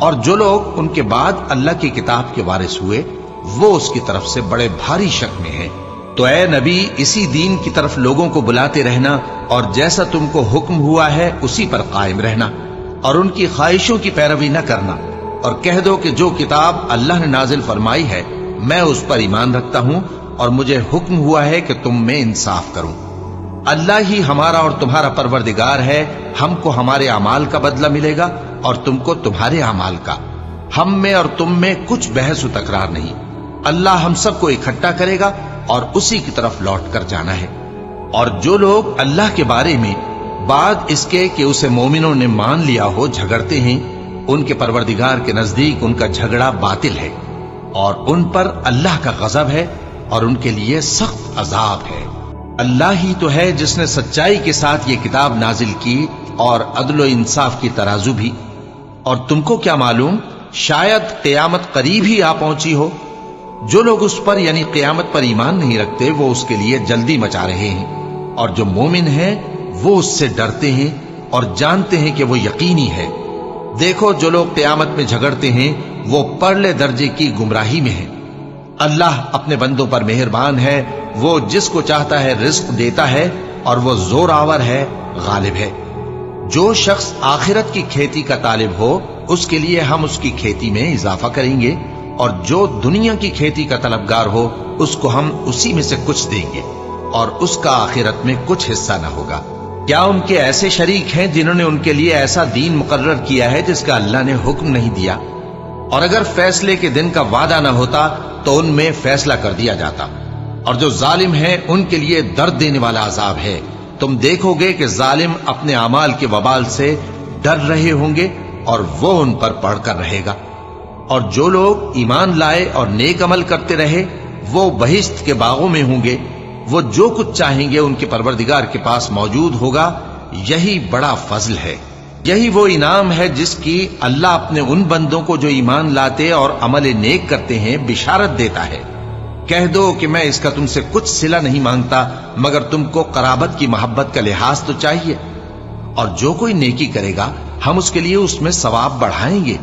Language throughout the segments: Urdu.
اور جو لوگ ان کے بعد اللہ کی کتاب کے وارث ہوئے وہ اس کی طرف سے بڑے بھاری شک میں ہیں۔ تو اے نبی اسی دین کی طرف لوگوں کو بلاتے رہنا اور جیسا تم کو حکم ہوا ہے اسی پر قائم رہنا اور ان کی خواہشوں کی پیروی نہ کرنا، اور کہہ دو کہ جو کتاب اللہ نے نازل فرمائی ہے میں اس پر ایمان رکھتا ہوں اور مجھے حکم ہوا ہے کہ تم میں انصاف کروں۔ اللہ ہی ہمارا اور تمہارا پروردگار ہے، ہم کو ہمارے اعمال کا بدلہ ملے گا اور تم کو تمہارے اعمال کا، ہم میں اور تم میں کچھ بحث و تکرار نہیں۔ اللہ ہم سب کو اکٹھا کرے گا اور اسی کی طرف لوٹ کر جانا ہے۔ اور جو لوگ اللہ کے بارے میں بعد اس کے کہ اسے مومنوں نے مان لیا ہو جھگڑتے ہیں، ان کے پروردگار کے نزدیک ان کا جھگڑا باطل ہے اور ان پر اللہ کا غضب ہے اور ان کے لیے سخت عذاب ہے۔ اللہ ہی تو ہے جس نے سچائی کے ساتھ یہ کتاب نازل کی اور عدل و انصاف کی ترازو بھی۔ اور تم کو کیا معلوم، شاید قیامت قریب ہی آ پہنچی ہو۔ جو لوگ اس پر یعنی قیامت پر ایمان نہیں رکھتے وہ اس کے لیے جلدی مچا رہے ہیں، اور جو مومن ہیں وہ اس سے ڈرتے ہیں اور جانتے ہیں کہ وہ یقینی ہے۔ دیکھو جو لوگ قیامت میں جھگڑتے ہیں وہ پرلے درجے کی گمراہی میں ہیں۔ اللہ اپنے بندوں پر مہربان ہے، وہ جس کو چاہتا ہے رزق دیتا ہے اور وہ زور آور ہے، غالب ہے۔ جو شخص آخرت کی کھیتی کا طالب ہو اس کے لیے ہم اس کی کھیتی میں اضافہ کریں گے، اور جو دنیا کی کھیتی کا طلبگار ہو اس کو ہم اسی میں سے کچھ دیں گے اور اس کا آخرت میں کچھ حصہ نہ ہوگا۔ کیا ان کے ایسے شریک ہیں جنہوں نے ان کے لیے ایسا دین مقرر کیا ہے جس کا اللہ نے حکم نہیں دیا؟ اور اگر فیصلے کے دن کا وعدہ نہ ہوتا تو ان میں فیصلہ کر دیا جاتا۔ اور جو ظالم ہیں ان کے لیے درد دینے والا عذاب ہے۔ تم دیکھو گے کہ ظالم اپنے اعمال کے وبال سے ڈر رہے ہوں گے اور وہ ان پر پڑھ کر رہے گا۔ اور جو لوگ ایمان لائے اور نیک عمل کرتے رہے وہ بہشت کے باغوں میں ہوں گے، وہ جو کچھ چاہیں گے ان کے پروردگار کے پاس موجود ہوگا۔ یہی بڑا فضل ہے، یہی وہ انعام ہے جس کی اللہ اپنے ان بندوں کو جو ایمان لاتے اور عمل نیک کرتے ہیں بشارت دیتا ہے۔ کہہ دو کہ میں اس کا تم سے کچھ صلہ نہیں مانگتا مگر تم کو قرابت کی محبت کا لحاظ تو چاہیے، اور جو کوئی نیکی کرے گا ہم اس کے لیے اس میں ثواب بڑھائیں گے۔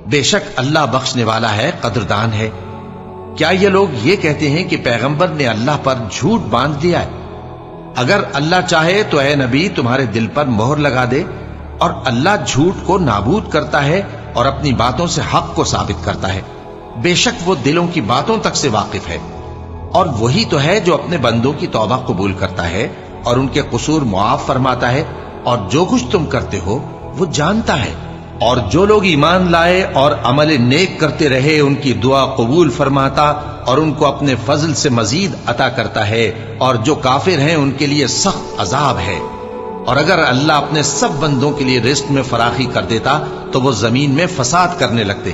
بے شک اللہ بخشنے والا ہے، قدردان ہے۔ کیا یہ لوگ یہ کہتے ہیں کہ پیغمبر نے اللہ پر جھوٹ باندھ دیا ہے؟ اگر اللہ چاہے تو اے نبی تمہارے دل پر مہر لگا دے، اور اللہ جھوٹ کو نابود کرتا ہے اور اپنی باتوں سے حق کو ثابت کرتا ہے۔ بے شک وہ دلوں کی باتوں تک سے واقف ہے، اور وہی تو ہے جو اپنے بندوں کی توبہ قبول کرتا ہے اور ان کے قصور معاف فرماتا ہے، اور جو کچھ تم کرتے ہو وہ جانتا ہے۔ اور جو لوگ ایمان لائے اور عمل نیک کرتے رہے ان کی دعا قبول فرماتا اور ان کو اپنے فضل سے مزید عطا کرتا ہے، اور جو کافر ہیں ان کے لیے سخت عذاب ہے۔ اور اگر اللہ اپنے سب بندوں کے لیے رزق میں فراخی کر دیتا تو وہ زمین میں فساد کرنے لگتے،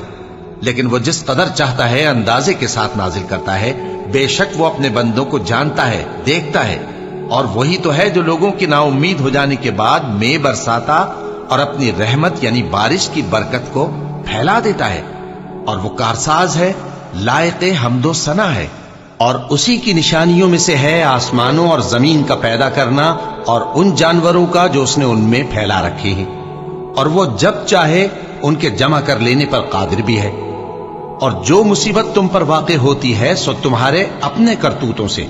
لیکن وہ جس قدر چاہتا ہے اندازے کے ساتھ نازل کرتا ہے۔ بے شک وہ اپنے بندوں کو جانتا ہے، دیکھتا ہے، اور وہی تو ہے جو لوگوں کی نا امید ہو جانے کے بعد میں برساتا اور اپنی رحمت یعنی بارش کی برکت کو پھیلا دیتا ہے، اور وہ کارساز ہے، لائق حمد و ثنا ہے۔ اور اسی کی نشانیوں میں سے ہے آسمانوں اور زمین کا پیدا کرنا اور ان جانوروں کا جو اس نے ان میں پھیلا رکھے ہیں، اور وہ جب چاہے ان کے جمع کر لینے پر قادر بھی ہے۔ اور جو مصیبت تم پر واقع ہوتی ہے سو تمہارے اپنے کرتوتوں سے،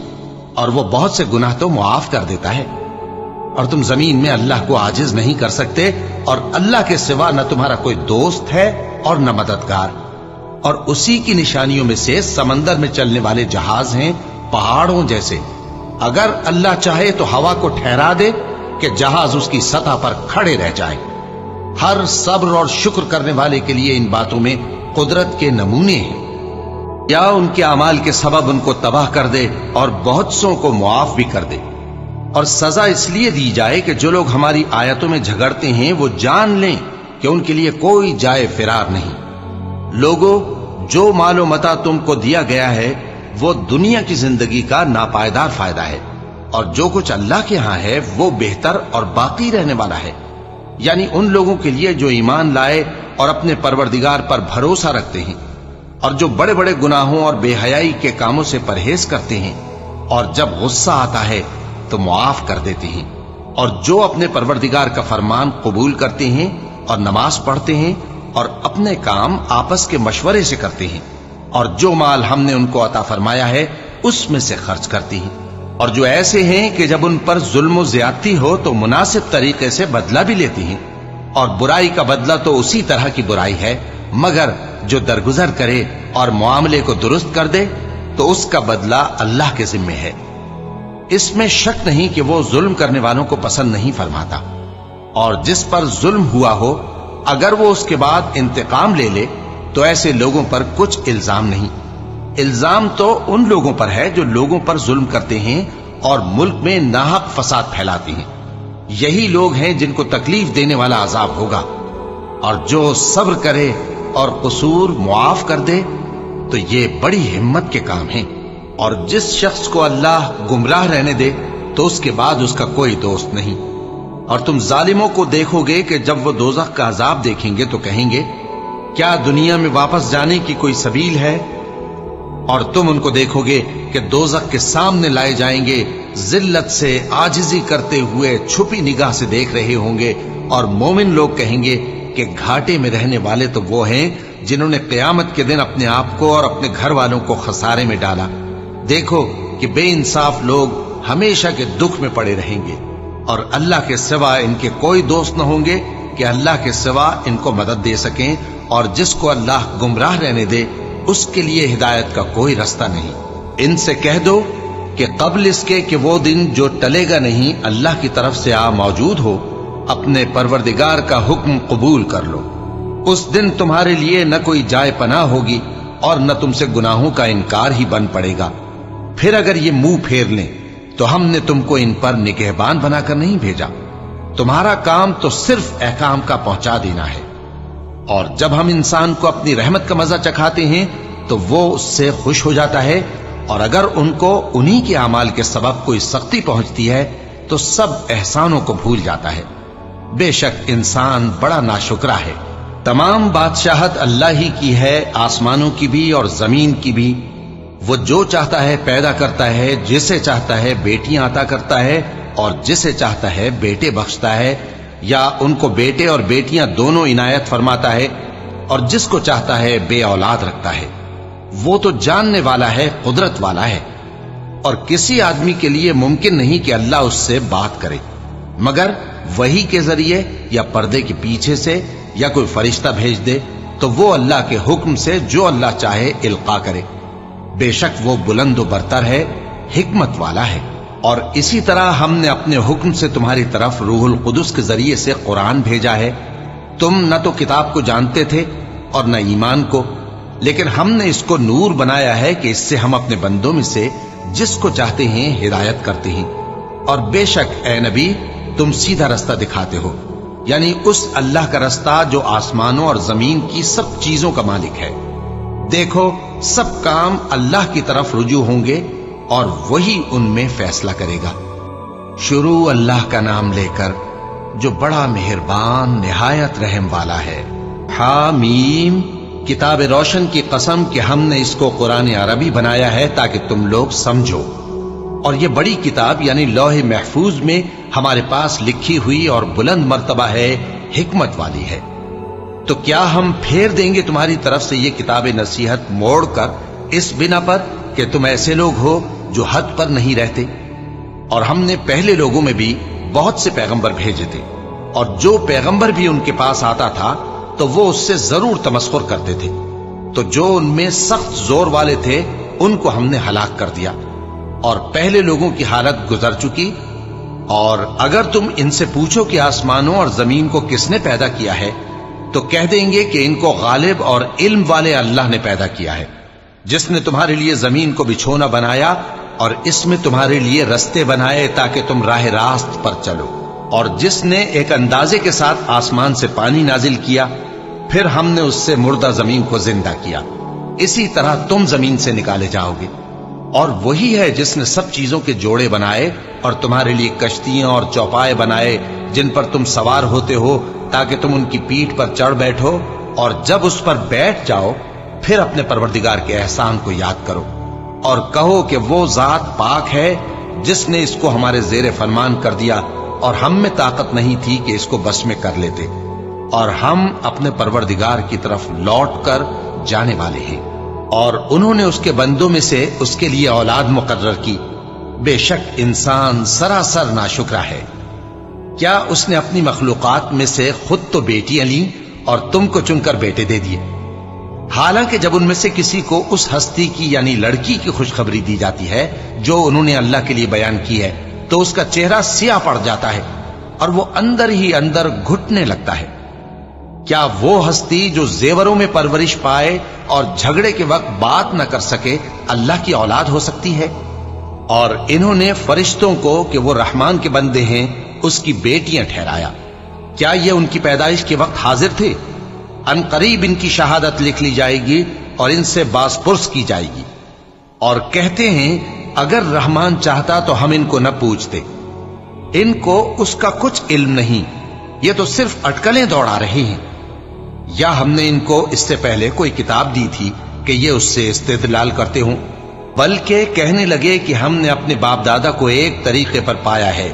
اور وہ بہت سے گناہ تو معاف کر دیتا ہے۔ اور تم زمین میں اللہ کو عاجز نہیں کر سکتے، اور اللہ کے سوا نہ تمہارا کوئی دوست ہے اور نہ مددگار۔ اور اسی کی نشانیوں میں سے سمندر میں چلنے والے جہاز ہیں، پہاڑوں جیسے۔ اگر اللہ چاہے تو ہوا کو ٹھہرا دے کہ جہاز اس کی سطح پر کھڑے رہ جائے۔ ہر صبر اور شکر کرنے والے کے لیے ان باتوں میں قدرت کے نمونے ہیں۔ یا ان کے اعمال کے سبب ان کو تباہ کر دے اور بہت سوں کو معاف بھی کر دے۔ اور سزا اس لیے دی جائے کہ جو لوگ ہماری آیتوں میں جھگڑتے ہیں وہ جان لیں کہ ان کے لیے کوئی جائے فرار نہیں۔ لوگوں، جو مال و متاع تم کو دیا گیا ہے وہ دنیا کی زندگی کا ناپائیدار فائدہ ہے، اور جو کچھ اللہ کے ہاں ہے وہ بہتر اور باقی رہنے والا ہے، یعنی ان لوگوں کے لیے جو ایمان لائے اور اپنے پروردگار پر بھروسہ رکھتے ہیں، اور جو بڑے بڑے گناہوں اور بے حیائی کے کاموں سے پرہیز کرتے ہیں، اور جب غصہ آتا ہے تو معاف کر دیتے ہیں، اور جو اپنے پروردگار کا فرمان قبول کرتے ہیں اور نماز پڑھتے ہیں اور اپنے کام آپس کے مشورے سے کرتے ہیں، اور جو مال ہم نے ان کو عطا فرمایا ہے اس میں سے خرچ کرتی ہیں، اور جو ایسے ہیں کہ جب ان پر ظلم و زیادتی ہو تو مناسب طریقے سے بدلہ بھی لیتی ہیں، اور برائی کا بدلہ تو اسی طرح کی برائی ہے، مگر جو درگزر کرے اور معاملے کو درست کر دے تو اس کا بدلہ اللہ کے ذمے ہے۔ اس میں شک نہیں کہ وہ ظلم کرنے والوں کو پسند نہیں فرماتا، اور جس پر ظلم ہوا ہو اگر وہ اس کے بعد انتقام لے لے تو ایسے لوگوں پر کچھ الزام نہیں۔ الزام تو ان لوگوں پر ہے جو لوگوں پر ظلم کرتے ہیں اور ملک میں ناحق فساد پھیلاتے ہیں، یہی لوگ ہیں جن کو تکلیف دینے والا عذاب ہوگا۔ اور جو صبر کرے اور قصور معاف کر دے تو یہ بڑی ہمت کے کام ہیں، اور جس شخص کو اللہ گمراہ رہنے دے تو اس کے بعد اس کا کوئی دوست نہیں۔ اور تم ظالموں کو دیکھو گے کہ جب وہ دوزخ کا عذاب دیکھیں گے تو کہیں گے کیا دنیا میں واپس جانے کی کوئی سبیل ہے؟ اور تم ان کو دیکھو گے کہ دوزخ کے سامنے لائے جائیں گے، ذلت سے عاجزی کرتے ہوئے چھپی نگاہ سے دیکھ رہے ہوں گے، اور مومن لوگ کہیں گے کہ گھاٹے میں رہنے والے تو وہ ہیں جنہوں نے قیامت کے دن اپنے آپ کو اور اپنے گھر والوں کو خسارے میں ڈالا۔ دیکھو کہ بے انصاف لوگ ہمیشہ کے دکھ میں پڑے رہیں گے، اور اللہ کے سوا ان کے کوئی دوست نہ ہوں گے کہ اللہ کے سوا ان کو مدد دے سکیں، اور جس کو اللہ گمراہ رہنے دے اس کے لیے ہدایت کا کوئی رستہ نہیں۔ ان سے کہہ دو کہ قبل اس کے کہ وہ دن جو ٹلے گا نہیں اللہ کی طرف سے آ موجود ہو، اپنے پروردگار کا حکم قبول کر لو۔ اس دن تمہارے لیے نہ کوئی جائے پناہ ہوگی اور نہ تم سے گناہوں کا انکار ہی بن پڑے گا۔ پھر اگر یہ منہ پھیر لیں تو ہم نے تم کو ان پر نگہبان بنا کر نہیں بھیجا، تمہارا کام تو صرف احکام کا پہنچا دینا ہے۔ اور جب ہم انسان کو اپنی رحمت کا مزہ چکھاتے ہیں تو وہ اس سے خوش ہو جاتا ہے، اور اگر ان کو انہی کے اعمال کے سبب کوئی سختی پہنچتی ہے تو سب احسانوں کو بھول جاتا ہے۔ بے شک انسان بڑا ناشکرا ہے۔ تمام بادشاہت اللہ ہی کی ہے، آسمانوں کی بھی اور زمین کی بھی۔ وہ جو چاہتا ہے پیدا کرتا ہے، جسے چاہتا ہے بیٹیاں عطا کرتا ہے اور جسے چاہتا ہے بیٹے بخشتا ہے، یا ان کو بیٹے اور بیٹیاں دونوں عنایت فرماتا ہے، اور جس کو چاہتا ہے بے اولاد رکھتا ہے۔ وہ تو جاننے والا ہے، قدرت والا ہے، اور کسی آدمی کے لیے ممکن نہیں کہ اللہ اس سے بات کرے مگر وحی کے ذریعے یا پردے کے پیچھے سے، یا کوئی فرشتہ بھیج دے تو وہ اللہ کے حکم سے جو اللہ چاہے القا کرے۔ بے شک وہ بلند و برتر ہے، حکمت والا ہے۔ اور اسی طرح ہم نے اپنے حکم سے تمہاری طرف روح القدس کے ذریعے سے قرآن بھیجا ہے۔ تم نہ تو کتاب کو جانتے تھے اور نہ ایمان کو، لیکن ہم نے اس کو نور بنایا ہے کہ اس سے ہم اپنے بندوں میں سے جس کو چاہتے ہیں ہدایت کرتے ہیں۔ اور بے شک اے نبی تم سیدھا رستہ دکھاتے ہو، یعنی اس اللہ کا رستہ جو آسمانوں اور زمین کی سب چیزوں کا مالک ہے۔ دیکھو سب کام اللہ کی طرف رجوع ہوں گے اور وہی ان میں فیصلہ کرے گا۔ شروع اللہ کا نام لے کر جو بڑا مہربان نہایت رحم والا ہے۔ حامیم، کتاب روشن کی قسم کہ ہم نے اس کو قرآن عربی بنایا ہے تاکہ تم لوگ سمجھو، اور یہ بڑی کتاب یعنی لوح محفوظ میں ہمارے پاس لکھی ہوئی اور بلند مرتبہ ہے، حکمت والی ہے۔ تو کیا ہم پھیر دیں گے تمہاری طرف سے یہ کتاب نصیحت موڑ کر اس بنا پر کہ تم ایسے لوگ ہو جو حد پر نہیں رہتے؟ اور ہم نے پہلے لوگوں میں بھی بہت سے پیغمبر بھیجے تھے، اور جو پیغمبر بھی ان کے پاس آتا تھا تو وہ اس سے ضرور تمسخر کرتے تھے، تو جو ان میں سخت زور والے تھے ان کو ہم نے ہلاک کر دیا، اور پہلے لوگوں کی حالت گزر چکی۔ اور اگر تم ان سے پوچھو کہ آسمانوں اور زمین کو کس نے پیدا کیا ہے تو کہہ دیں گے کہ ان کو غالب اور علم والے اللہ نے پیدا کیا ہے، جس نے تمہارے لیے زمین کو بچھونا بنایا اور اس میں تمہارے لیے رستے بنائے تاکہ تم راہ راست پر چلو، اور جس نے ایک اندازے کے ساتھ آسمان سے پانی نازل کیا، پھر ہم نے اس سے مردہ زمین کو زندہ کیا، اسی طرح تم زمین سے نکالے جاؤ گے۔ اور وہی ہے جس نے سب چیزوں کے جوڑے بنائے اور تمہارے لیے کشتیاں اور چوپائے بنائے جن پر تم سوار ہوتے ہو تاکہ تم ان کی پیٹھ پر چڑھ بیٹھو، اور جب اس پر بیٹھ جاؤ پھر اپنے پروردگار کے احسان کو یاد کرو اور کہو کہ وہ ذات پاک ہے جس نے اس کو ہمارے زیر فرمان کر دیا اور ہم میں طاقت نہیں تھی کہ اس کو بس میں کر لیتے۔ اور ہم اپنے پروردگار کی طرف لوٹ کر جانے والے ہیں۔ اور انہوں نے اس کے بندوں میں سے اس کے لیے اولاد مقرر کی، بے شک انسان سراسر ناشکرا ہے۔ کیا اس نے اپنی مخلوقات میں سے خود تو بیٹیاں لیں اور تم کو چن کر بیٹے دے دیے؟ حالانکہ جب ان میں سے کسی کو اس ہستی کی یعنی لڑکی کی خوشخبری دی جاتی ہے جو انہوں نے اللہ کے لیے بیان کی ہے تو اس کا چہرہ سیاہ پڑ جاتا ہے اور وہ اندر ہی اندر گھٹنے لگتا ہے۔ کیا وہ ہستی جو زیوروں میں پرورش پائے اور جھگڑے کے وقت بات نہ کر سکے اللہ کی اولاد ہو سکتی ہے؟ اور انہوں نے فرشتوں کو کہ وہ رحمان کے بندے ہیں اس کی بیٹیاں ٹھہرایا۔ کیا یہ ان کی پیدائش کے وقت حاضر تھے؟ ان قریب ان کی شہادت لکھ لی جائے گی اور ان سے باز پرس کی جائے گی۔ اور کہتے ہیں اگر رحمان چاہتا تو ہم ان کو نہ پوچھتے، ان کو اس کا کچھ علم نہیں، یہ تو صرف اٹکلیں دوڑا رہے ہیں۔ یا ہم نے ان کو اس سے پہلے کوئی کتاب دی تھی کہ یہ اس سے استدلال کرتے ہوں؟ بلکہ کہنے لگے کہ ہم نے اپنے باپ دادا کو ایک طریقے پر پایا ہے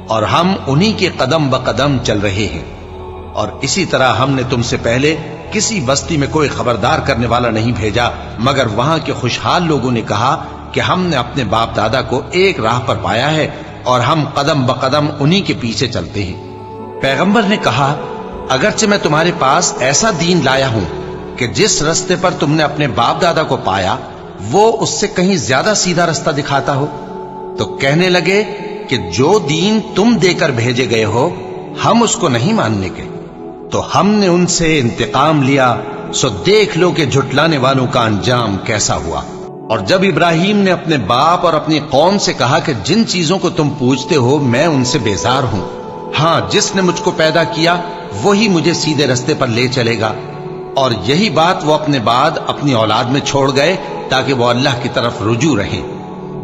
اور ہم انہی کے قدم بقدم چل رہے ہیں۔ اور اسی طرح ہم نے تم سے پہلے کسی بستی میں کوئی خبردار کرنے والا نہیں بھیجا مگر وہاں کے خوشحال لوگوں نے کہا کہ ہم نے اپنے باپ دادا کو ایک راہ پر پایا ہے اور ہم قدم بقدم انہی کے پیچھے چلتے ہیں۔ پیغمبر نے کہا اگرچہ میں تمہارے پاس ایسا دین لایا ہوں کہ جس رستے پر تم نے اپنے باپ دادا کو پایا وہ اس سے کہیں زیادہ سیدھا رستہ دکھاتا ہو، تو کہنے لگے کہ جو دین تم دے کر بھیجے گئے ہو ہم اس کو نہیں ماننے کے، تو ہم نے ان سے انتقام لیا، سو دیکھ لو کہ جھٹلانے والوں کا انجام کیسا ہوا۔ اور جب ابراہیم نے اپنے باپ اور اپنی قوم سے کہا کہ جن چیزوں کو تم پوچھتے ہو میں ان سے بیزار ہوں، ہاں جس نے مجھ کو پیدا کیا وہی مجھے سیدھے رستے پر لے چلے گا، اور یہی بات وہ اپنے بعد اپنی اولاد میں چھوڑ گئے تاکہ وہ اللہ کی طرف رجوع رہیں۔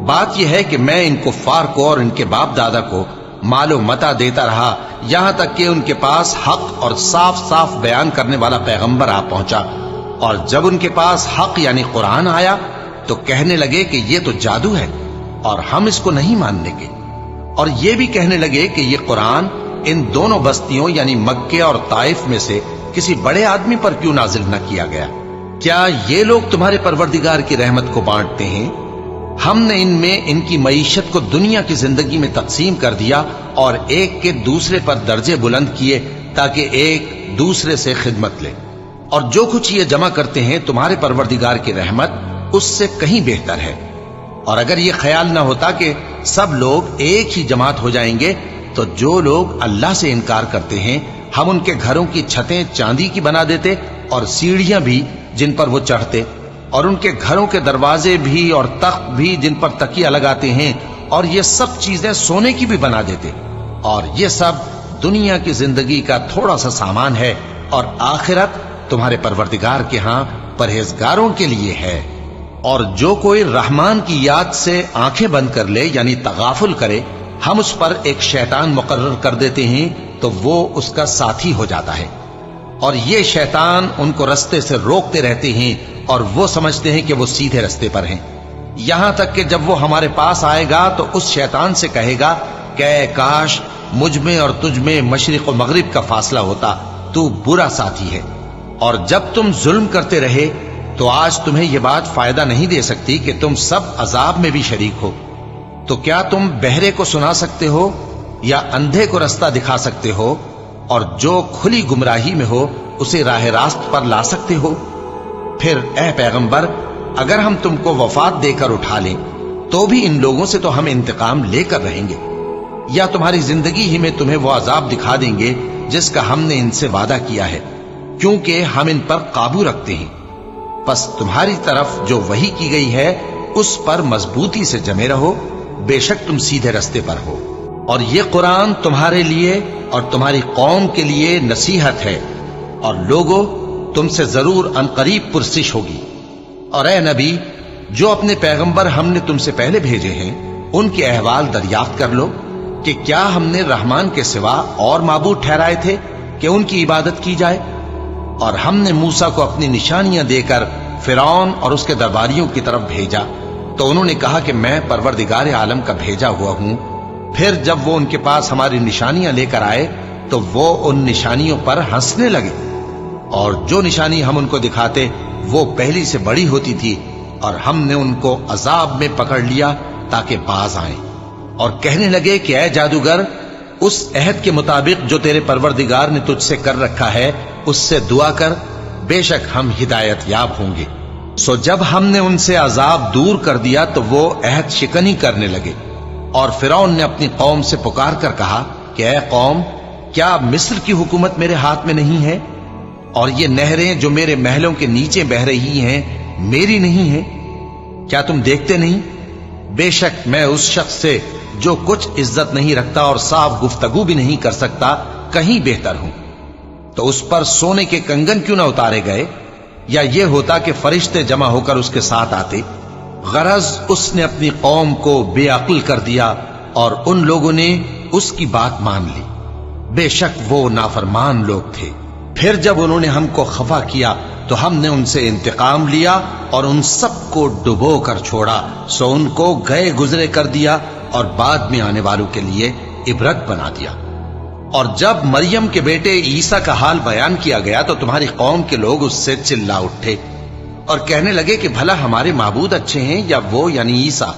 بات یہ ہے کہ میں ان کفار کو اور ان کے باپ دادا کو مال و متاع دیتا رہا یہاں تک کہ ان کے پاس حق اور صاف صاف بیان کرنے والا پیغمبر آ پہنچا، اور جب ان کے پاس حق یعنی قرآن آیا تو کہنے لگے کہ یہ تو جادو ہے اور ہم اس کو نہیں ماننے کے، اور یہ بھی کہنے لگے کہ یہ قرآن ان دونوں بستیوں یعنی مکے اور طائف میں سے کسی بڑے آدمی پر کیوں نازل نہ کیا گیا؟ کیا یہ لوگ تمہارے پروردگار کی رحمت کو بانٹتے ہیں؟ ہم نے ان میں ان کی معیشت کو دنیا کی زندگی میں تقسیم کر دیا اور ایک کے دوسرے پر درجے بلند کیے تاکہ ایک دوسرے سے خدمت لے، اور جو کچھ یہ جمع کرتے ہیں تمہارے پروردگار کی رحمت اس سے کہیں بہتر ہے۔ اور اگر یہ خیال نہ ہوتا کہ سب لوگ ایک ہی جماعت ہو جائیں گے تو جو لوگ اللہ سے انکار کرتے ہیں ہم ان کے گھروں کی چھتیں چاندی کی بنا دیتے اور سیڑھیاں بھی جن پر وہ چڑھتے، اور ان کے گھروں کے دروازے بھی اور تخت بھی جن پر تکیہ لگاتے ہیں، اور یہ سب چیزیں سونے کی بھی بنا دیتے، اور یہ سب دنیا کی زندگی کا تھوڑا سا سامان ہے، اور آخرت تمہارے پروردگار کے ہاں پرہیزگاروں کے لیے ہے۔ اور جو کوئی رحمان کی یاد سے آنکھیں بند کر لے یعنی تغافل کرے ہم اس پر ایک شیطان مقرر کر دیتے ہیں تو وہ اس کا ساتھی ہو جاتا ہے، اور یہ شیطان ان کو رستے سے روکتے رہتے ہیں اور وہ سمجھتے ہیں کہ وہ سیدھے رستے پر ہیں، یہاں تک کہ جب وہ ہمارے پاس آئے گا تو اس شیطان سے کہے گا کہ اے کاش مجھ میں اور تجھ میں مشرق و مغرب کا فاصلہ ہوتا، تو برا ساتھی ہے۔ اور جب تم ظلم کرتے رہے تو آج تمہیں یہ بات فائدہ نہیں دے سکتی کہ تم سب عذاب میں بھی شریک ہو، تو کیا تم بہرے کو سنا سکتے ہو یا اندھے کو رستہ دکھا سکتے ہو، اور جو کھلی گمراہی میں ہو اسے راہ راست پر لا سکتے ہو؟ پھر اے پیغمبر اگر ہم تم کو وفات دے کر اٹھا لیں تو بھی ان لوگوں سے تو ہم انتقام لے کر رہیں گے، یا تمہاری زندگی ہی میں تمہیں وہ عذاب دکھا دیں گے جس کا ہم نے ان سے وعدہ کیا ہے، کیونکہ ہم ان پر قابو رکھتے ہیں۔ پس تمہاری طرف جو وحی کی گئی ہے اس پر مضبوطی سے جمے رہو، بے شک تم سیدھے رستے پر ہو، اور یہ قرآن تمہارے لیے اور تمہاری قوم کے لیے نصیحت ہے، اور لوگوں تم سے ضرور عنقریب پرسش ہوگی۔ اور اے نبی جو اپنے پیغمبر ہم نے تم سے پہلے بھیجے ہیں ان کے احوال دریافت کر لو کہ کیا ہم نے رحمان کے سوا اور معبود ٹھہرائے تھے کہ ان کی عبادت کی جائے؟ اور ہم نے موسیٰ کو اپنی نشانیاں دے کر فرعون اور اس کے درباریوں کی طرف بھیجا تو انہوں نے کہا کہ میں پروردگار عالم کا بھیجا ہوا ہوں۔ پھر جب وہ ان کے پاس ہماری نشانیاں لے کر آئے تو وہ ان نشانیوں پر ہنسنے لگے، اور جو نشانی ہم ان کو دکھاتے وہ پہلی سے بڑی ہوتی تھی، اور ہم نے ان کو عذاب میں پکڑ لیا تاکہ باز آئیں، اور کہنے لگے کہ اے جادوگر، اس عہد کے مطابق جو تیرے پروردگار نے تجھ سے کر رکھا ہے اس سے دعا کر، بے شک ہم ہدایت یاب ہوں گے۔ سو جب ہم نے ان سے عذاب دور کر دیا تو وہ عہد شکنی کرنے لگے، اور فرعون نے اپنی قوم سے پکار کر کہا کہ اے قوم، کیا مصر کی حکومت میرے ہاتھ میں نہیں ہے، اور یہ نہریں جو میرے محلوں کے نیچے بہ رہی ہیں میری نہیں ہیں؟ کیا تم دیکھتے نہیں؟ بے شک میں اس شخص سے جو کچھ عزت نہیں رکھتا اور صاف گفتگو بھی نہیں کر سکتا کہیں بہتر ہوں۔ تو اس پر سونے کے کنگن کیوں نہ اتارے گئے، یا یہ ہوتا کہ فرشتے جمع ہو کر اس کے ساتھ آتے؟ غرض اس نے اپنی قوم کو بے عقل کر دیا، اور ان لوگوں نے اس کی بات مان لی، بے شک وہ نافرمان لوگ تھے۔ پھر جب انہوں نے ہم کو خفا کیا تو ہم نے ان سے انتقام لیا اور ان سب کو ڈبو کر چھوڑا، سو ان کو گئے گزرے کر دیا اور بعد میں آنے والوں کے لیے عبرت بنا دیا۔ اور جب مریم کے بیٹے عیسیٰ کا حال بیان کیا گیا تو تمہاری قوم کے لوگ اس سے چلا اٹھے اور کہنے لگے کہ بھلا ہمارے معبود اچھے ہیں یا وہ، یعنی عیسیٰ؟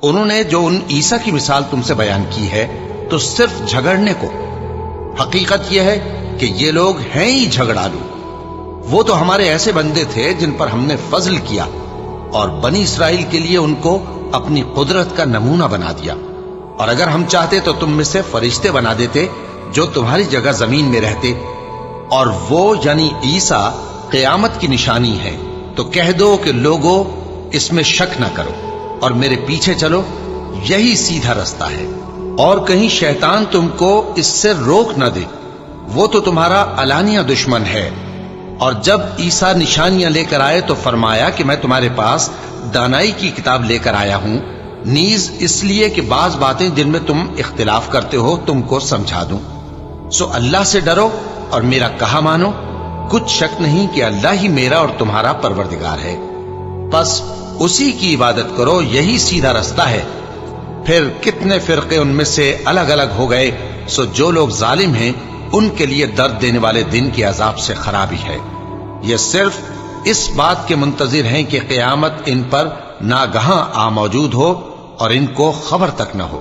انہوں نے جو ان عیسیٰ کی مثال تم سے بیان کی ہے تو صرف جھگڑنے کو۔ حقیقت یہ ہے کہ یہ لوگ ہیں ہی جھگڑالو۔ وہ تو ہمارے ایسے بندے تھے جن پر ہم نے فضل کیا، اور بنی اسرائیل کے لیے ان کو اپنی قدرت کا نمونہ بنا دیا، اور اگر ہم چاہتے تو تم میں سے فرشتے بنا دیتے جو تمہاری جگہ زمین میں رہتے، اور وہ یعنی عیسیٰ قیامت کی نشانی ہے۔ تو کہہ دو کہ لوگوں اس میں شک نہ کرو اور میرے پیچھے چلو، یہی سیدھا رستہ ہے، اور کہیں شیطان تم کو اس سے روک نہ دے، وہ تو تمہارا علانیہ دشمن ہے۔ اور جب عیسیٰ نشانیاں لے کر آئے تو فرمایا کہ میں تمہارے پاس دانائی کی کتاب لے کر آیا ہوں، نیز اس لیے کہ بعض باتیں جن میں تم اختلاف کرتے ہو تم کو سمجھا دوں۔ سو اللہ سے ڈرو اور میرا کہا مانو، کچھ شک نہیں کہ اللہ ہی میرا اور تمہارا پروردگار ہے، بس اسی کی عبادت کرو، یہی سیدھا رستہ ہے۔ پھر کتنے فرقے ان میں سے الگ الگ ہو گئے، سو جو لوگ ظالم ہیں ان کے لیے درد دینے والے دن کے عذاب سے خرابی ہے۔ یہ صرف اس بات کے منتظر ہیں کہ قیامت ان پر ناگہاں آ موجود ہو اور ان کو خبر تک نہ ہو۔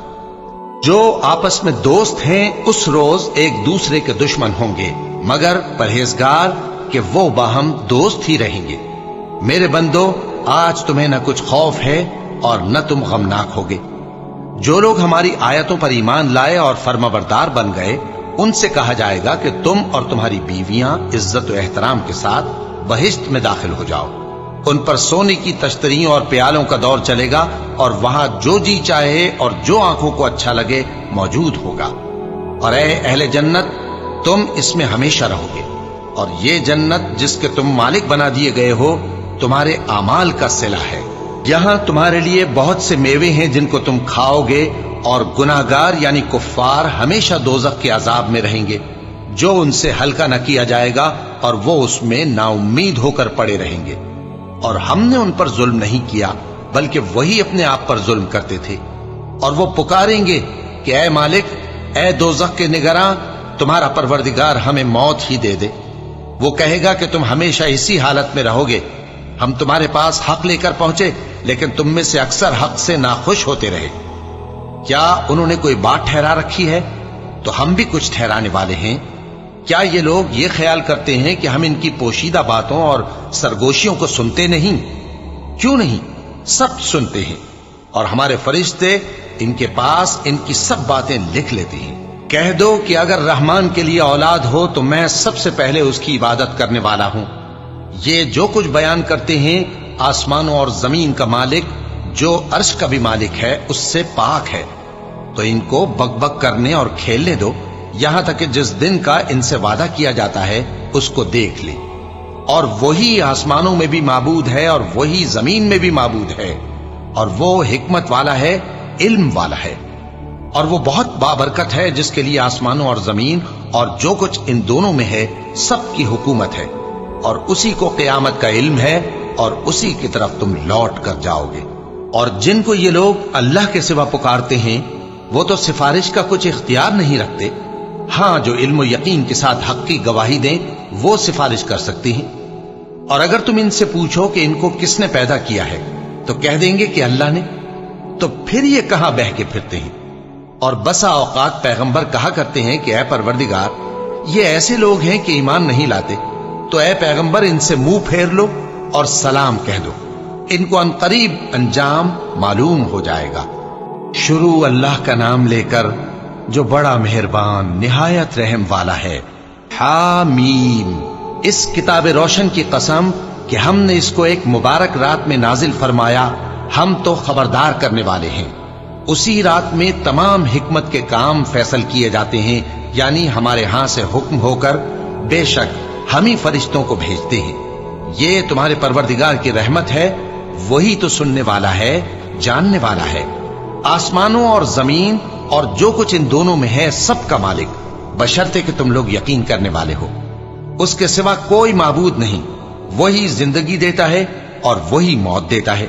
جو آپس میں دوست ہیں اس روز ایک دوسرے کے دشمن ہوں گے، مگر پرہیزگار کہ وہ باہم دوست ہی رہیں گے۔ میرے بندو، آج تمہیں نہ کچھ خوف ہے اور نہ تم غمناک ہوگے۔ جو لوگ ہماری آیتوں پر ایمان لائے اور فرمانبردار بن گئے، ان سے کہا جائے گا کہ تم اور تمہاری بیویاں عزت و احترام کے ساتھ بہشت میں داخل ہو جاؤ۔ ان پر سونے کی تشتریوں اور پیالوں کا دور چلے گا، اور وہاں جو جی چاہے اور جو آنکھوں کو اچھا لگے موجود ہوگا۔ اور اے اہل جنت، تم اس میں ہمیشہ رہو گے، اور یہ جنت جس کے تم مالک بنا دیے گئے ہو تمہارے اعمال کا صلہ ہے۔ یہاں تمہارے لیے بہت سے میوے ہیں جن کو تم کھاؤ گے، اور گناہگار یعنی کفار ہمیشہ دوزخ کے عذاب میں رہیں گے، جو ان سے ہلکا نہ کیا جائے گا، اور وہ اس میں نا امید ہو کر پڑے رہیں گے۔ اور ہم نے ان پر ظلم نہیں کیا بلکہ وہی اپنے آپ پر ظلم کرتے تھے۔ اور وہ پکاریں گے کہ اے مالک، اے دوزخ کے نگراں، تمہارا پروردگار ہمیں موت ہی دے دے۔ وہ کہے گا کہ تم ہمیشہ اسی حالت میں رہو گے، ہم تمہارے پاس حق لے کر پہنچے لیکن تم میں سے اکثر حق سے ناخوش ہوتے رہے۔ کیا انہوں نے کوئی بات ٹھہرا رکھی ہے؟ تو ہم بھی کچھ ٹھہرانے والے ہیں۔ کیا یہ لوگ یہ خیال کرتے ہیں کہ ہم ان کی پوشیدہ باتوں اور سرگوشیوں کو سنتے نہیں؟ کیوں نہیں، سب سنتے ہیں، اور ہمارے فرشتے ان کے پاس ان کی سب باتیں لکھ لیتے ہیں۔ کہہ دو کہ اگر رحمان کے لیے اولاد ہو تو میں سب سے پہلے اس کی عبادت کرنے والا ہوں۔ یہ جو کچھ بیان کرتے ہیں آسمانوں اور زمین کا مالک جو عرش کا بھی مالک ہے اس سے پاک ہے، تو ان کو بک بک کرنے اور کھیلنے دو، یہاں تک کہ جس دن کا ان سے وعدہ کیا جاتا ہے اس کو دیکھ لیں۔ اور وہی آسمانوں میں بھی معبود ہے اور وہی زمین میں بھی معبود ہے، اور وہ حکمت والا ہے، علم والا ہے، اور وہ بہت بابرکت ہے جس کے لیے آسمانوں اور زمین اور جو کچھ ان دونوں میں ہے سب کی حکومت ہے، اور اسی کو قیامت کا علم ہے، اور اسی کی طرف تم لوٹ کر جاؤ گے۔ اور جن کو یہ لوگ اللہ کے سوا پکارتے ہیں وہ تو سفارش کا کچھ اختیار نہیں رکھتے، ہاں جو علم و یقین کے ساتھ حق کی گواہی دیں وہ سفارش کر سکتی ہیں۔ اور اگر تم ان سے پوچھو کہ ان کو کس نے پیدا کیا ہے تو کہہ دیں گے کہ اللہ نے، تو پھر یہ کہاں بہہ کے پھرتے ہیں؟ اور بسا اوقات پیغمبر کہا کرتے ہیں کہ اے پروردگار، یہ ایسے لوگ ہیں کہ ایمان نہیں لاتے، تو اے پیغمبر ان سے منہ پھیر لو اور سلام کہہ دو، ان کو عنقریب انجام معلوم ہو جائے گا۔ شروع اللہ کا نام لے کر جو بڑا مہربان نہایت رحم والا ہے۔ حامیم، اس کتاب روشن کی قسم کہ ہم نے اس کو ایک مبارک رات میں نازل فرمایا، ہم تو خبردار کرنے والے ہیں۔ اسی رات میں تمام حکمت کے کام فیصل کیے جاتے ہیں، یعنی ہمارے ہاں سے حکم ہو کر بے شک ہم ہی فرشتوں کو بھیجتے ہیں۔ یہ تمہارے پروردگار کی رحمت ہے، وہی تو سننے والا ہے، جاننے والا ہے۔ آسمانوں اور زمین اور جو کچھ ان دونوں میں ہے سب کا مالک، بشرطے کہ تم لوگ یقین کرنے والے ہو۔ اس کے سوا کوئی معبود نہیں، وہی زندگی دیتا ہے اور وہی موت دیتا ہے،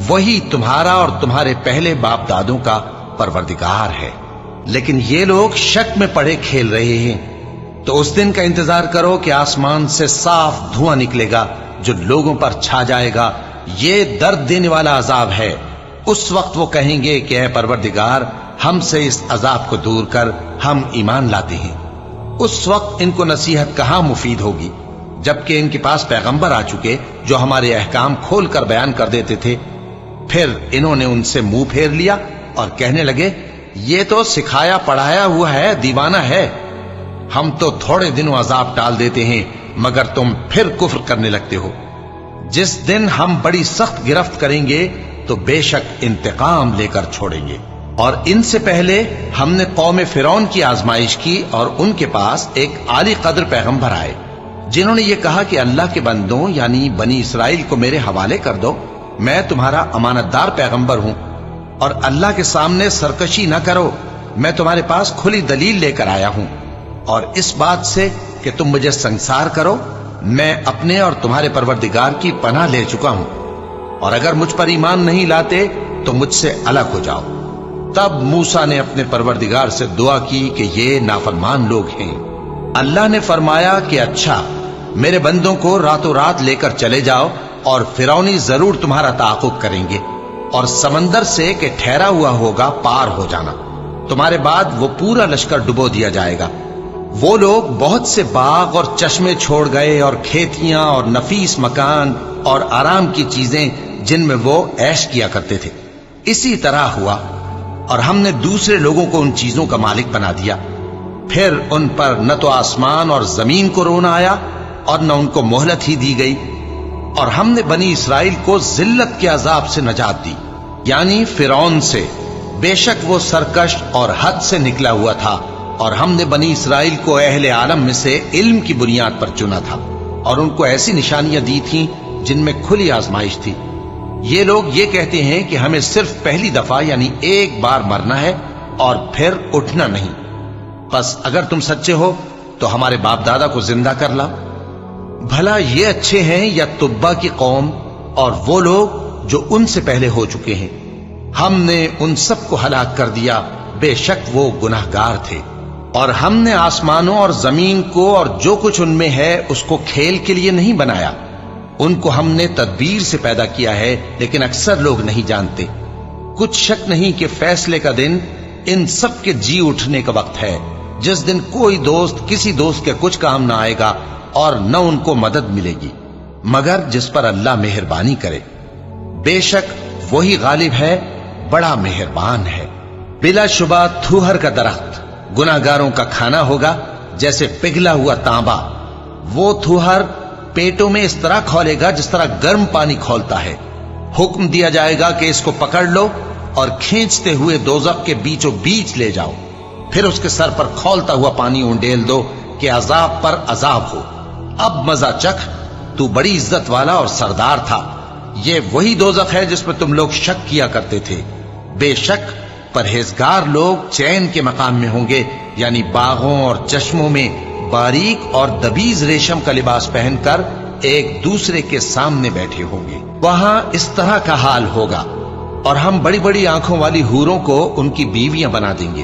وہی تمہارا اور تمہارے پہلے باپ دادوں کا پروردگار ہے۔ لیکن یہ لوگ شک میں پڑے کھیل رہے ہیں۔ تو اس دن کا انتظار کرو کہ آسمان سے صاف دھواں نکلے گا جو لوگوں پر چھا جائے گا، یہ درد دینے والا عذاب ہے۔ اس وقت وہ کہیں گے کہ اے پروردگار، ہم سے اس عذاب کو دور کر، ہم ایمان لاتے ہیں۔ اس وقت ان کو نصیحت کہاں مفید ہوگی، جبکہ ان کے پاس پیغمبر آ چکے جو ہمارے احکام کھول کر بیان کر دیتے تھے۔ پھر انہوں نے ان سے منہ پھیر لیا اور کہنے لگے، یہ تو سکھایا پڑھایا ہوا ہے، دیوانہ ہے، ہم تو تھوڑے دنوں عذاب ٹال دیتے ہیں مگر تم پھر کفر کرنے لگتے ہو۔ جس دن ہم بڑی سخت گرفت کریں گے تو بے شک انتقام لے کر چھوڑیں گے۔ اور ان سے پہلے ہم نے قوم فرعون کی آزمائش کی اور ان کے پاس ایک عالی قدر پیغمبر آئے جنہوں نے یہ کہا کہ اللہ کے بندوں یعنی بنی اسرائیل کو میرے حوالے کر دو، میں تمہارا امانت دار پیغمبر ہوں، اور اللہ کے سامنے سرکشی نہ کرو، میں تمہارے پاس کھلی دلیل لے کر آیا ہوں، اور اس بات سے کہ تم مجھے سنسار کرو میں اپنے اور تمہارے پروردگار کی پناہ لے چکا ہوں، اور اگر مجھ پر ایمان نہیں لاتے تو مجھ سے الگ ہو جاؤ۔ تب موسیٰ نے اپنے پروردگار سے دعا کی کہ یہ نافرمان لوگ ہیں۔ اللہ نے فرمایا کہ اچھا، میرے بندوں کو راتوں رات لے کر چلے جاؤ، اور فرعونی ضرور تمہارا تعاقب کریں گے، اور سمندر سے کہ ٹھہرا ہوا ہوگا پار ہو جانا، تمہارے بعد وہ پورا لشکر ڈبو دیا جائے گا۔ وہ لوگ بہت سے باغ اور چشمے چھوڑ گئے اور کھیتیاں اور نفیس مکان اور آرام کی چیزیں جن میں وہ عیش کیا کرتے تھے۔ اسی طرح ہوا، اور ہم نے دوسرے لوگوں کو ان چیزوں کا مالک بنا دیا۔ پھر ان پر نہ تو آسمان اور زمین کو رونا آیا اور نہ ان کو مہلت ہی دی گئی، اور ہم نے بنی اسرائیل کو ذلت کے عذاب سے نجات دی، یعنی فرعون سے، بے شک وہ سرکش اور حد سے نکلا ہوا تھا، اور ہم نے بنی اسرائیل کو اہل عالم میں سے علم کی بنیاد پر چنا تھا، اور ان کو ایسی نشانیاں دی تھیں جن میں کھلی آزمائش تھی۔ یہ لوگ یہ کہتے ہیں کہ ہمیں صرف پہلی دفعہ یعنی ایک بار مرنا ہے اور پھر اٹھنا نہیں، بس اگر تم سچے ہو تو ہمارے باپ دادا کو زندہ کر لاؤ۔ بھلا یہ اچھے ہیں یا تبا کی قوم اور وہ لوگ جو ان سے پہلے ہو چکے ہیں؟ ہم نے ان سب کو ہلاک کر دیا، بے شک وہ گناہگار تھے۔ اور ہم نے آسمانوں اور زمین کو اور جو کچھ ان میں ہے اس کو کھیل کے لیے نہیں بنایا، ان کو ہم نے تدبیر سے پیدا کیا ہے، لیکن اکثر لوگ نہیں جانتے۔ کچھ شک نہیں کہ فیصلے کا دن ان سب کے جی اٹھنے کا وقت ہے، جس دن کوئی دوست کسی دوست کے کچھ کام نہ آئے گا اور نہ ان کو مدد ملے گی مگر جس پر اللہ مہربانی کرے۔ بے شک وہی غالب ہے، بڑا مہربان ہے۔ بلا شبہ تھوہر کا درخت گناہگاروں کا کھانا ہوگا، جیسے پگھلا ہوا تانبا۔ وہ تھوہر پیٹوں میں اس طرح کھولے گا جس طرح گرم پانی کھولتا ہے۔ حکم دیا جائے گا کہ اس کو پکڑ لو اور کھینچتے ہوئے دوزخ کے بیچوں بیچ لے جاؤ، پھر اس کے سر پر کھولتا ہوا پانی انڈیل دو کہ عذاب پر عذاب ہو۔ اب مزہ چکھ، تو بڑی عزت والا اور سردار تھا۔ یہ وہی دوزخ ہے جس میں تم لوگ شک کیا کرتے تھے۔ بے شک پرہیزگار لوگ چین کے مقام میں ہوں گے، یعنی باغوں اور چشموں میں باریک اور دبیز ریشم کا لباس پہن کر ایک دوسرے کے سامنے بیٹھے ہوں گے۔ وہاں اس طرح کا حال ہوگا، اور ہم بڑی بڑی آنکھوں والی حوروں کو ان کی بیویاں بنا دیں گے،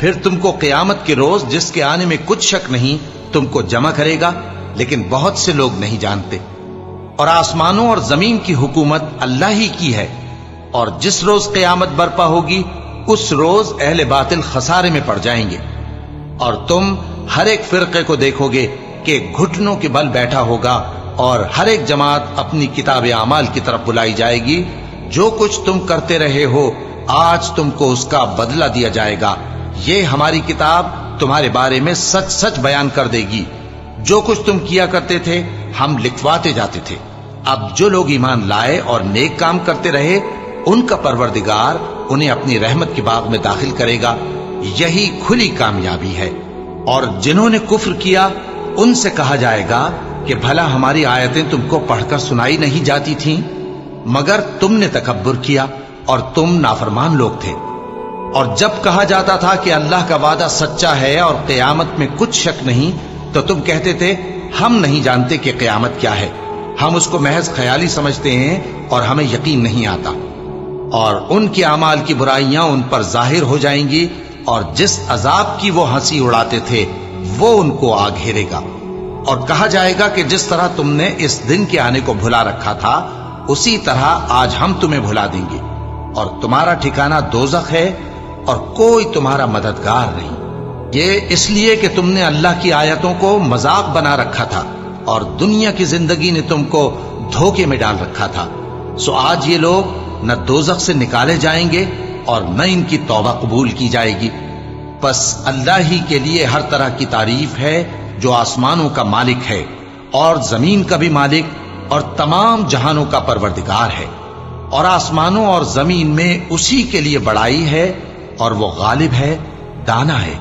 پھر تم کو قیامت کے روز جس کے آنے میں کچھ شک نہیں تم کو جمع کرے گا، لیکن بہت سے لوگ نہیں جانتے۔ اور آسمانوں اور زمین کی حکومت اللہ ہی کی ہے، اور جس روز قیامت برپا ہوگی اس روز اہل باطل خسارے میں پڑ جائیں گے۔ اور تم ہر ایک فرقے کو دیکھو گے کہ گھٹنوں کے بل بیٹھا ہوگا، اور ہر ایک جماعت اپنی کتاب اعمال کی طرف بلائی جائے گی۔ جو کچھ تم کرتے رہے ہو آج تم کو اس کا بدلہ دیا جائے گا، یہ ہماری کتاب تمہارے بارے میں سچ سچ بیان کر دے گی۔ جو کچھ تم کیا کرتے تھے ہم لکھواتے جاتے تھے۔ اب جو لوگ ایمان لائے اور نیک کام کرتے رہے ان کا پروردگار انہیں اپنی رحمت کے باغ میں داخل کرے گا، یہی کھلی کامیابی ہے۔ اور جنہوں نے کفر کیا ان سے کہا جائے گا کہ بھلا ہماری آیتیں تم کو پڑھ کر سنائی نہیں جاتی تھیں، مگر تم نے تکبر کیا اور تم نافرمان لوگ تھے۔ اور جب کہا جاتا تھا کہ اللہ کا وعدہ سچا ہے اور قیامت میں کچھ شک نہیں، تو تم کہتے تھے ہم نہیں جانتے کہ قیامت کیا ہے، ہم اس کو محض خیالی سمجھتے ہیں اور ہمیں یقین نہیں آتا۔ اور ان کے اعمال کی برائیاں ان پر ظاہر ہو جائیں گی، اور جس عذاب کی وہ ہنسی اڑاتے تھے وہ ان کو آ گھیرے گا۔ اور کہا جائے گا کہ جس طرح تم نے اس دن کے آنے کو بھلا رکھا تھا اسی طرح آج ہم تمہیں بھلا دیں گے، اور تمہارا ٹھکانہ دوزخ ہے اور کوئی تمہارا مددگار نہیں۔ یہ اس لیے کہ تم نے اللہ کی آیتوں کو مذاق بنا رکھا تھا اور دنیا کی زندگی نے تم کو دھوکے میں ڈال رکھا تھا، سو آج یہ لوگ نہ دوزخ سے نکالے جائیں گے اور نہ ان کی توبہ قبول کی جائے گی۔ بس اللہ ہی کے لیے ہر طرح کی تعریف ہے جو آسمانوں کا مالک ہے اور زمین کا بھی مالک اور تمام جہانوں کا پروردگار ہے۔ اور آسمانوں اور زمین میں اسی کے لیے بڑائی ہے، اور وہ غالب ہے، دانا ہے۔